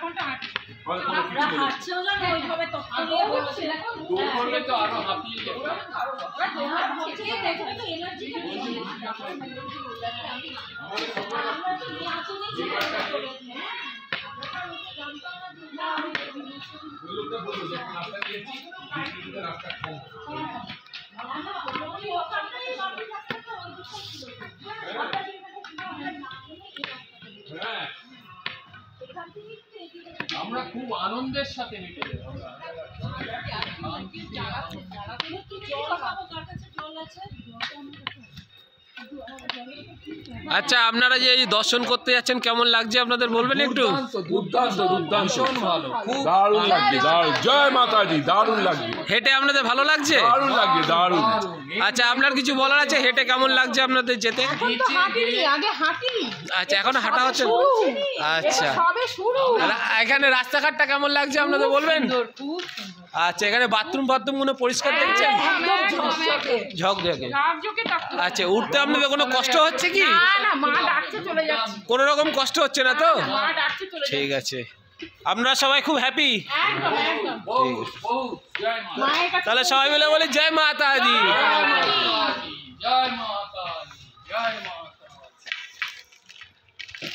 ঘন্টা হাঁটি। আমরা হাঁটছেও না ওইভাবে তখন বলছে দৌড় করলে তো আরো হাঁপিয়ে যাবে। হচ্ছে দেখো তো এনার্জিটা বেশি আমরা তো নিয়াতে নিয়ে করে আমরা খুব আনন্দের সাথে হেঁটে যাই। আচ্ছা, আপনারা যে এই দর্শন করতে যাচ্ছেন কেমন লাগছে আপনাদের বলবেন একটু? দুর্দান্ত দুর্দান্ত ভালো, খুব দারুণ লাগছে, দারুণ। জয় মাতাজি, দারুণ লাগছে, হেঁটে আপনাদের ভালো লাগছে? দারুণ লাগছে, দারুণ। আচ্ছা, আপনার কিছু বলার আছে? হেঁটে কেমন লাগছে আপনাদের যেতে? আগে হাঁটি, আচ্ছা, এখন হাঁটা হচ্ছে। আচ্ছা, সবে শুরু। আর এখানে রাস্তাঘাটটা কেমন লাগছে আপনাদের বলবেন? আচ্ছা, এখানে বাথরুম গুলো পরিষ্কার দেখছেন? ঝকঝকে। আচ্ছা, উঠতে আপনাদের কোনো কষ্ট হচ্ছে কি? না, মা ডাকছে, চলে যাচ্ছি। কোনো রকম কষ্ট হচ্ছে না তো? মা ডাকছে, চলে যাচ্ছি। ঠিক আছে, আপনারা সবাই খুব হ্যাপি? একদম একদম। বহুত বহুত জয় মা। মায়ের কাছে তাহলে সবাই মিলে বলি জয় মাতাজি। জয় মাতাজি, জয় মাতাজি, জয় মা।